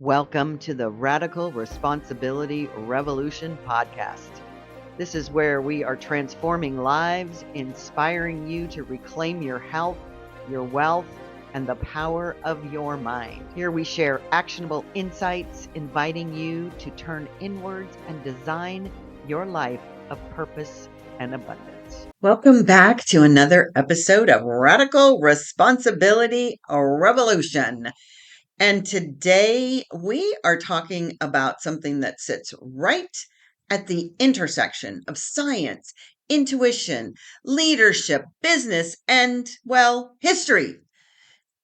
Welcome to the Radical Responsibility Revolution podcast. This is where we are transforming lives, inspiring you to reclaim your health, your wealth, and the power of your mind. Here we share actionable insights, inviting you to turn inwards and design your life of purpose and abundance. Welcome back to another episode of Radical Responsibility Revolution. And today we are talking about something that sits right at the intersection of science, intuition, leadership, business, and, well, history.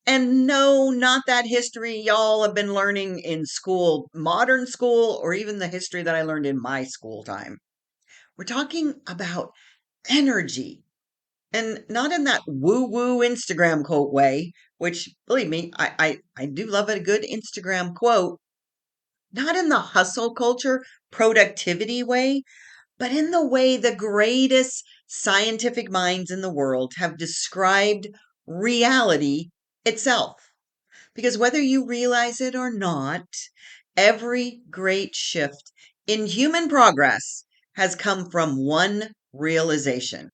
And no, not that history y'all have been learning in school, modern school, or even the history that I learned in my school time. We're talking about energy. And not in that woo-woo Instagram quote way, which, believe me, I do love a good Instagram quote. Not in the hustle culture, productivity way, but in the way the greatest scientific minds in the world have described reality itself. Because whether you realize it or not, every great shift in human progress has come from one realization.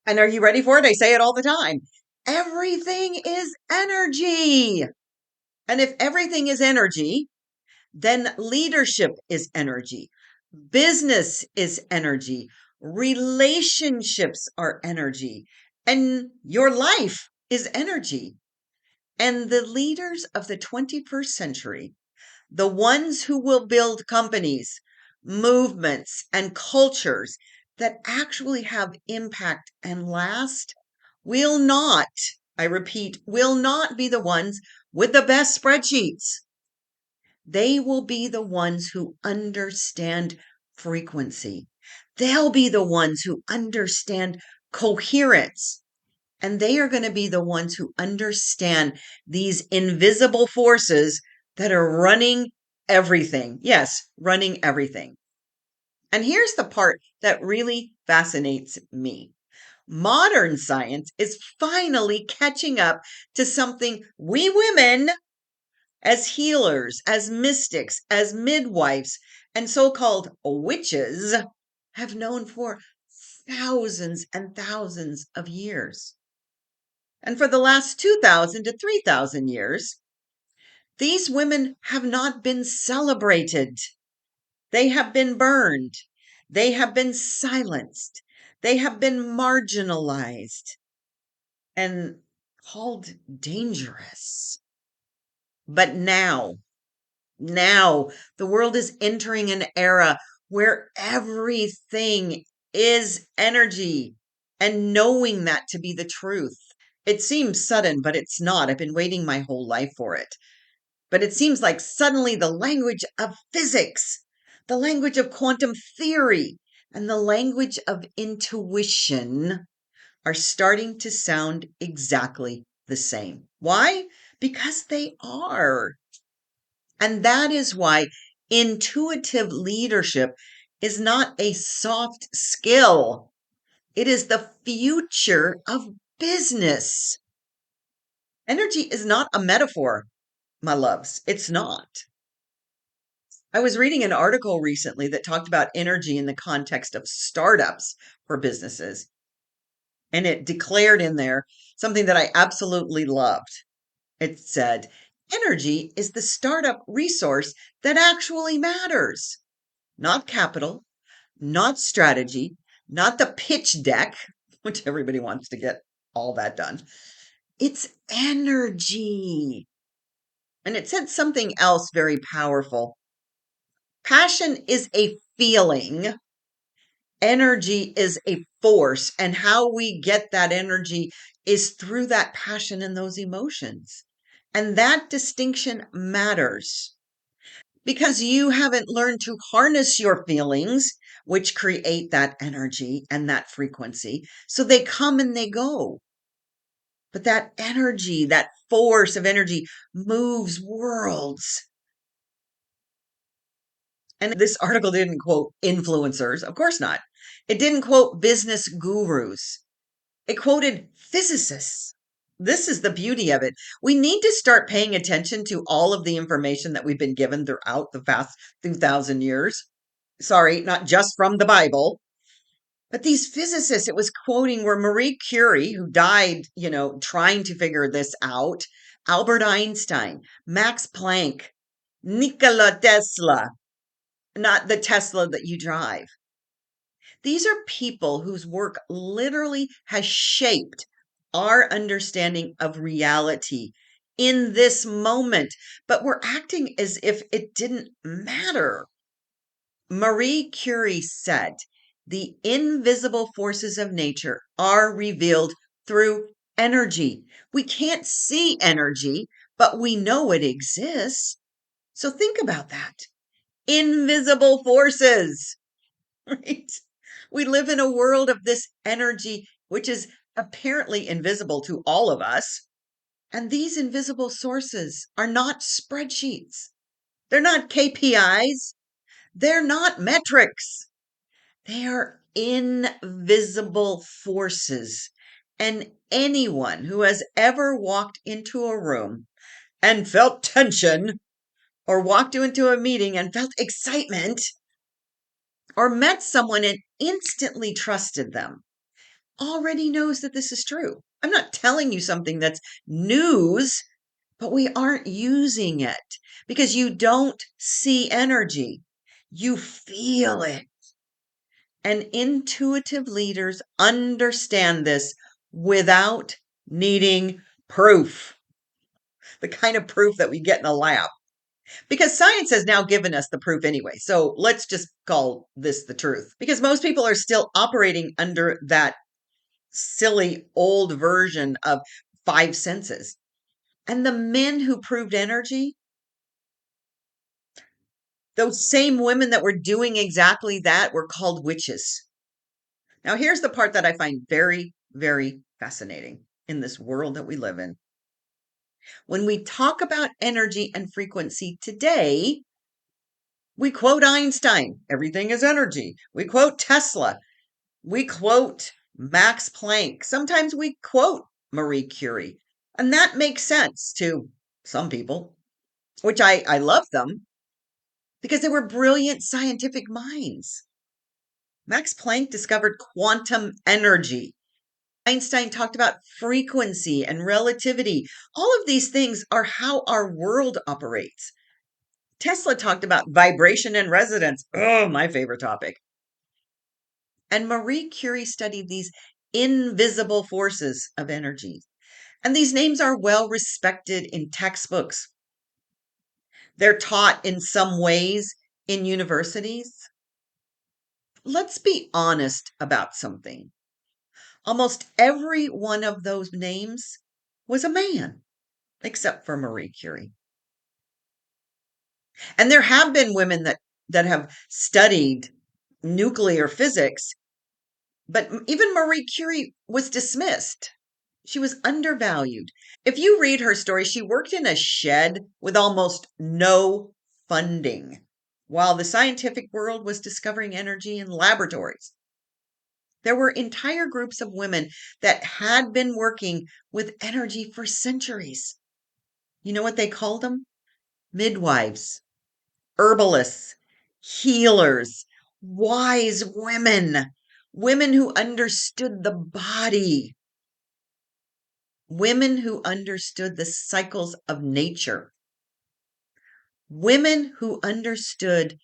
And are you ready for it? I say it all the time. Everything is energy. And if everything is energy, then leadership is energy. Business is energy. Relationships are energy. And your life is energy. And the leaders of the 21st century, the ones who will build companies, movements, and cultures that actually have impact and last, will not, I repeat, will not be the ones with the best spreadsheets. They will be the ones who understand frequency. They'll be the ones who understand coherence. And they are going to be the ones who understand these invisible forces that are running everything. Yes, running everything. And here's the part that really fascinates me. Modern science is finally catching up to something we women, as healers, as mystics, as midwives, and so called witches, have known for thousands and thousands of years. And for the last 2,000 to 3,000 years, these women have not been celebrated. They have been burned. They have been silenced. They have been marginalized and called dangerous. But now the world is entering an era where everything is energy, and knowing that to be the truth. It seems sudden, but it's not. I've been waiting my whole life for it. But it seems like suddenly the language of physics, the language of quantum theory, and the language of intuition are starting to sound exactly the same. Why? Because they are. And that is why intuitive leadership is not a soft skill. It is the future of business. Energy is not a metaphor, my loves. It's not. I was reading an article recently that talked about energy in the context of startups for businesses. And it declared in there something that I absolutely loved. It said, energy is the startup resource that actually matters. Not capital, not strategy, not the pitch deck, which everybody wants to get all that done. It's energy. And it said something else very powerful. Passion is a feeling. Energy is a force. And how we get that energy is through that passion and those emotions. And that distinction matters because you haven't learned to harness your feelings, which create that energy and that frequency. So they come and they go. But that energy, that force of energy moves worlds. And this article didn't quote influencers. Of course not. It didn't quote business gurus. It quoted physicists. This is the beauty of it. We need to start paying attention to all of the information that we've been given throughout the past 2,000 years. Sorry, not just from the Bible. But these physicists it was quoting were Marie Curie, who died, trying to figure this out, Albert Einstein, Max Planck, Nikola Tesla, not the Tesla that you drive. These are people whose work literally has shaped our understanding of reality in this moment, but we're acting as if it didn't matter. Marie Curie said, the invisible forces of nature are revealed through energy. We can't see energy, but we know it exists. So think about that. Invisible forces, right? We live in a world of this energy, which is apparently invisible to all of us. And these invisible sources are not spreadsheets. They're not KPIs. They're not metrics. They are invisible forces. And anyone who has ever walked into a room and felt tension, or walked into a meeting and felt excitement, or met someone and instantly trusted them, already knows that this is true. I'm not telling you something that's news, but we aren't using it because you don't see energy. You feel it. And intuitive leaders understand this without needing proof, the kind of proof that we get in a lab. Because science has now given us the proof anyway. So let's just call this the truth. Because most people are still operating under that silly old version of five senses. And the men who proved energy, those same women that were doing exactly that, were called witches. Now, here's the part that I find very, very fascinating in this world that we live in. When we talk about energy and frequency today, we quote Einstein, everything is energy. We quote Tesla. We quote Max Planck. Sometimes we quote Marie Curie. And that makes sense to some people, which I love them because they were brilliant scientific minds. Max Planck discovered quantum energy. Einstein talked about frequency and relativity. All of these things are how our world operates. Tesla talked about vibration and resonance. Oh, my favorite topic. And Marie Curie studied these invisible forces of energy. And these names are well respected in textbooks. They're taught in some ways in universities. Let's be honest about something. Almost every one of those names was a man, except for Marie Curie. And there have been women that have studied nuclear physics, but even Marie Curie was dismissed. She was undervalued. If you read her story, she worked in a shed with almost no funding while the scientific world was discovering energy in laboratories. There were entire groups of women that had been working with energy for centuries. You know what they called them? Midwives, herbalists, healers, wise women, women who understood the body, women who understood the cycles of nature, women who understood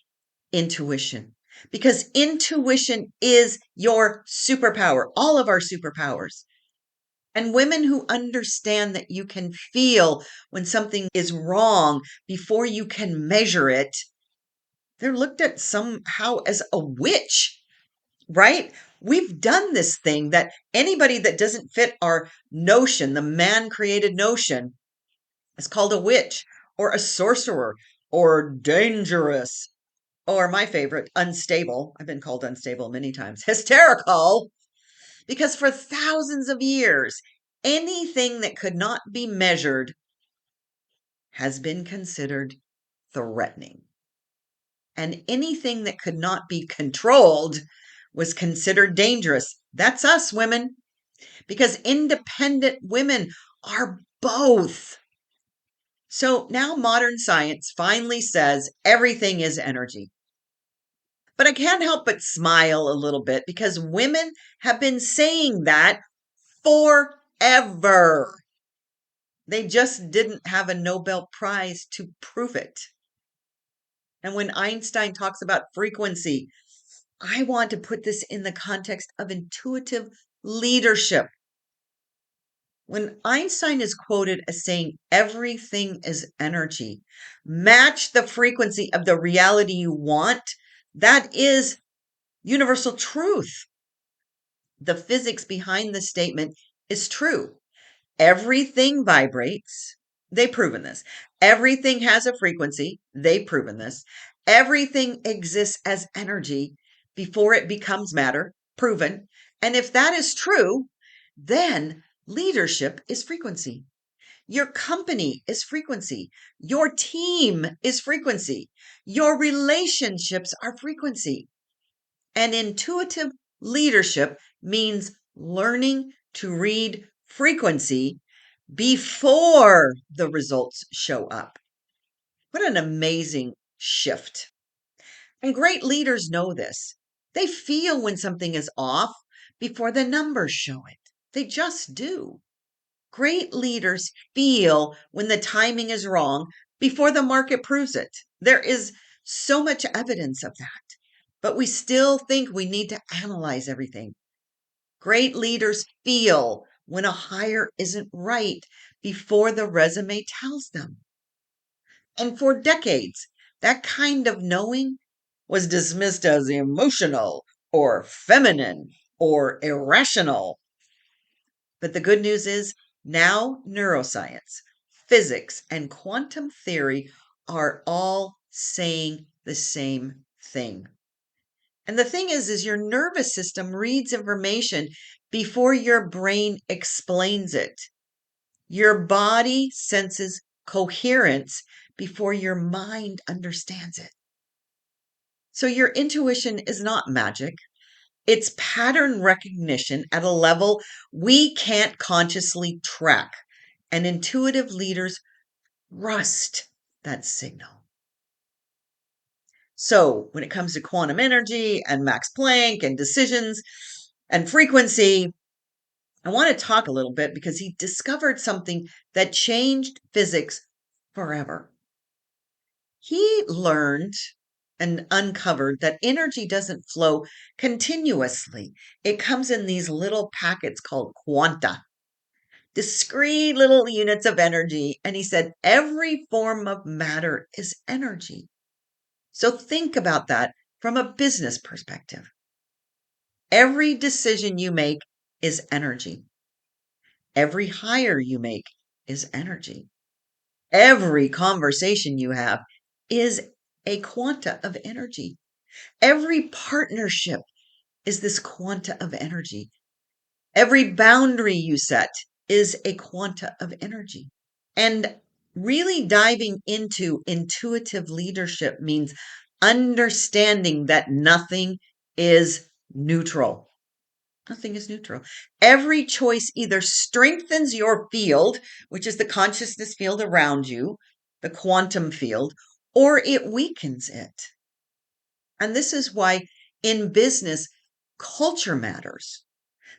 intuition. Because intuition is your superpower, all of our superpowers. And women who understand that you can feel when something is wrong before you can measure it, they're looked at somehow as a witch, right? We've done this thing that anybody that doesn't fit our notion, the man created notion, is called a witch or a sorcerer or dangerous or my favorite, unstable. I've been called unstable many times, hysterical, because for thousands of years, anything that could not be measured has been considered threatening. And anything that could not be controlled was considered dangerous. That's us, women, because independent women are both. So now modern science finally says everything is energy. But I can't help but smile a little bit because women have been saying that forever. They just didn't have a Nobel Prize to prove it. And when Einstein talks about frequency, I want to put this in the context of intuitive leadership. When Einstein is quoted as saying everything is energy, match the frequency of the reality you want, that is universal truth. The physics behind the statement is true. Everything vibrates. They've proven this. Everything has a frequency. They've proven this. Everything exists as energy before it becomes matter. Proven. And if that is true, then leadership is frequency. Your company is frequency. Your team is frequency. Your relationships are frequency. And intuitive leadership means learning to read frequency before the results show up. What an amazing shift. And great leaders know this. They feel when something is off before the numbers show it. They just do. Great leaders feel when the timing is wrong before the market proves it. There is so much evidence of that, but we still think we need to analyze everything. Great leaders feel when a hire isn't right before the resume tells them. And for decades, that kind of knowing was dismissed as emotional or feminine or irrational. But the good news is now neuroscience, physics, and quantum theory are all saying the same thing. And the thing is your nervous system reads information before your brain explains it. Your body senses coherence before your mind understands it. So your intuition is not magic. It's pattern recognition at a level we can't consciously track. And intuitive leaders trust that signal. So when it comes to quantum energy and Max Planck and decisions and frequency, I want to talk a little bit because he discovered something that changed physics forever. He learned and uncovered that energy doesn't flow continuously. It comes in these little packets called quanta, discrete little units of energy. And he said every form of matter is energy. So think about that from a business perspective. Every decision you make is energy. Every hire you make is energy. Every conversation you have is a quanta of energy. Every partnership is this quanta of energy. Every boundary you set is a quanta of energy. And really diving into intuitive leadership means understanding that nothing is neutral. Nothing is neutral. Every choice either strengthens your field, which is the consciousness field around you, the quantum field, or it weakens it. And this is why in business, culture matters.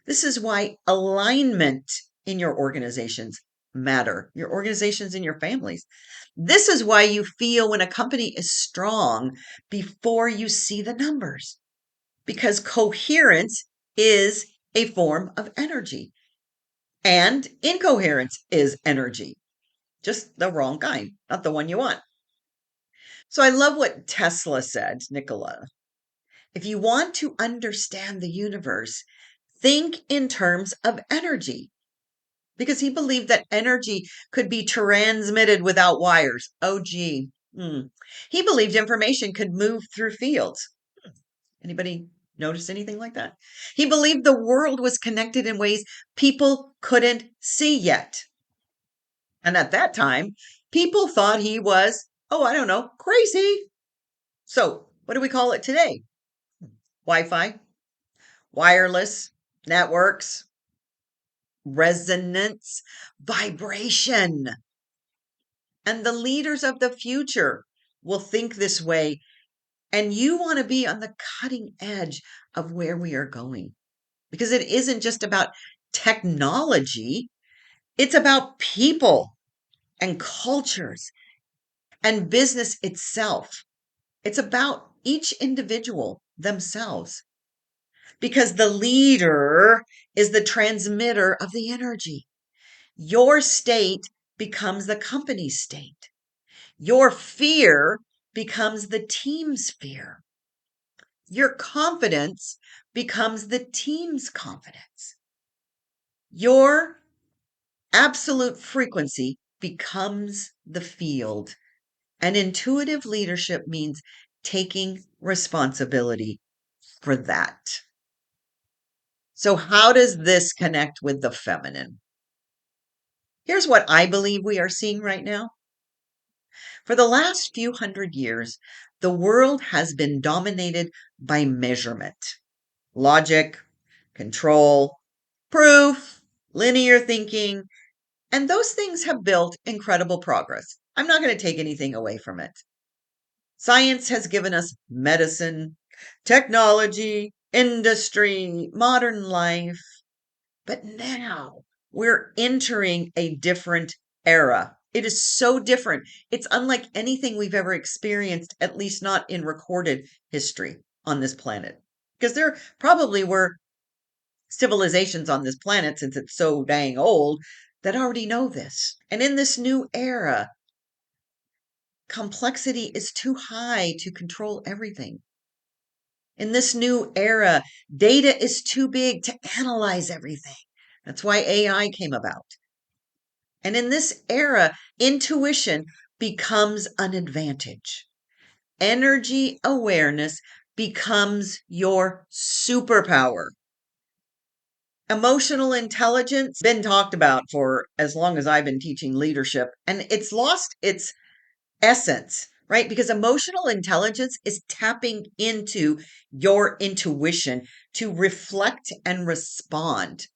This is why alignment in your organizations matter, your organizations and your families. This is why you feel when a company is strong before you see the numbers, because coherence is a form of energy and incoherence is energy, just the wrong kind, not the one you want. So I love what Tesla said, Nikola. If you want to understand the universe, think in terms of energy, because he believed that energy could be transmitted without wires. Oh, gee. He believed information could move through fields. Anybody notice anything like that? He believed the world was connected in ways people couldn't see yet. And at that time, people thought he was, oh, I don't know, crazy. So, what do we call it today? Wi Fi, wireless, networks. resonance, vibration. And the leaders of the future will think this way. And you want to be on the cutting edge of where we are going because it isn't just about technology, it's about people and cultures and business itself. It's about each individual themselves because the leader is the transmitter of the energy. Your state becomes the company's state. Your fear becomes the team's fear. Your confidence becomes the team's confidence. Your absolute frequency becomes the field. And intuitive leadership means taking responsibility for that. So, how does this connect with the feminine? Here's what I believe we are seeing right now. For the last few hundred years, the world has been dominated by measurement, logic, control, proof, linear thinking, and those things have built incredible progress. I'm not going to take anything away from it. Science has given us medicine, technology, industry, modern life. But now we're entering a different era. It is so different. It's unlike anything we've ever experienced, at least not in recorded history on this planet. Because there probably were civilizations on this planet, since it's so dang old, that already know this. And in this new era, complexity is too high to control everything. In this new era, data is too big to analyze everything. That's why AI came about. And in this era, intuition becomes an advantage. Energy awareness becomes your superpower. Emotional intelligence been talked about for as long as I've been teaching leadership, and it's lost its essence, right? Because emotional intelligence is tapping into your intuition to reflect and respond.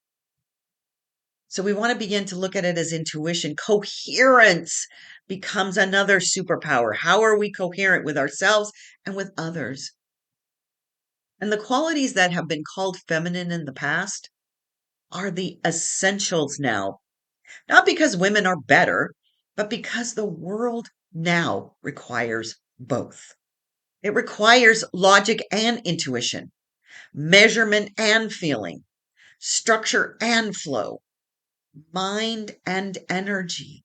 So we want to begin to look at it as intuition. Coherence becomes another superpower. How are we coherent with ourselves and with others? And the qualities that have been called feminine in the past are the essentials now. Not because women are better, but because the world now requires both. It requires logic and intuition, measurement and feeling, structure and flow, mind and energy.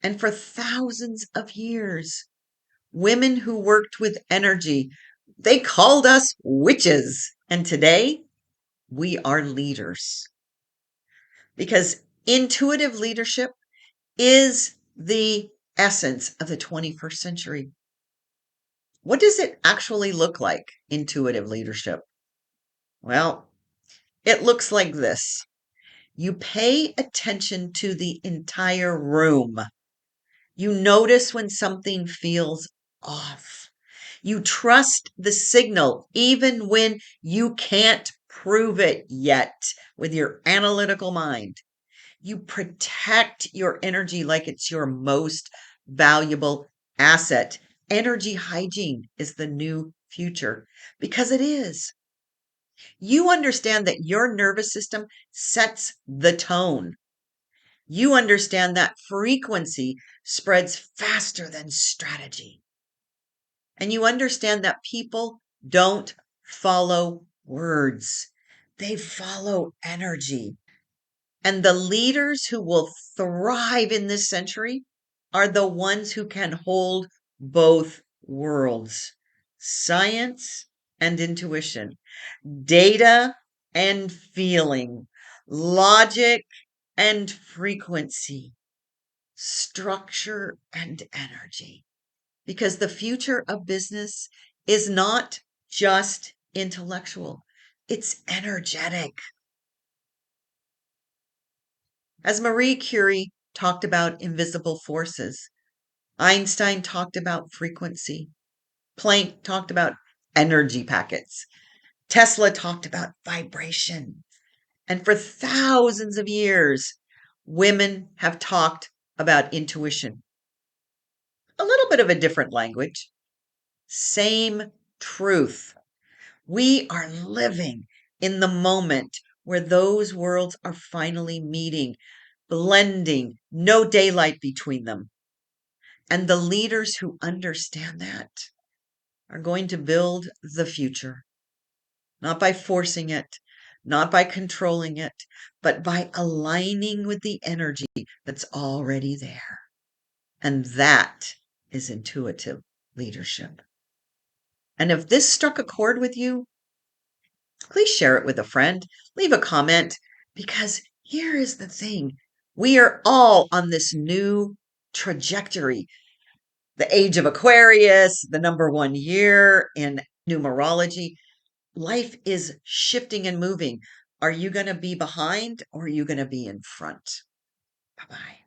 And for thousands of years, women who worked with energy, they called us witches. And today, we are leaders because intuitive leadership is the essence of the 21st century. What does it actually look like, intuitive leadership? Well, it looks like this. You pay attention to the entire room. You notice when something feels off. You trust the signal, even when you can't prove it yet with your analytical mind. You protect your energy like it's your most valuable asset. Energy hygiene is the new future because it is. You understand that your nervous system sets the tone. You understand that frequency spreads faster than strategy. And you understand that people don't follow words, they follow energy. And the leaders who will thrive in this century are the ones who can hold both worlds, science and intuition, data and feeling, logic and frequency, structure and energy. Because the future of business is not just intellectual, it's energetic. As Marie Curie talked about invisible forces, Einstein talked about frequency, Planck talked about energy packets, Tesla talked about vibration, And for thousands of years, women have talked about intuition. A little bit of a different language, same truth. We are living in the moment where those worlds are finally meeting, blending, no daylight between them. And the leaders who understand that are going to build the future, not by forcing it, not by controlling it, but by aligning with the energy that's already there. And that is intuitive leadership. And if this struck a chord with you, please share it with a friend, leave a comment, because here is the thing. We are all on this new trajectory. The age of Aquarius, the number 1 year in numerology. Life is shifting and moving. Are you going to be behind or are you going to be in front? Bye bye.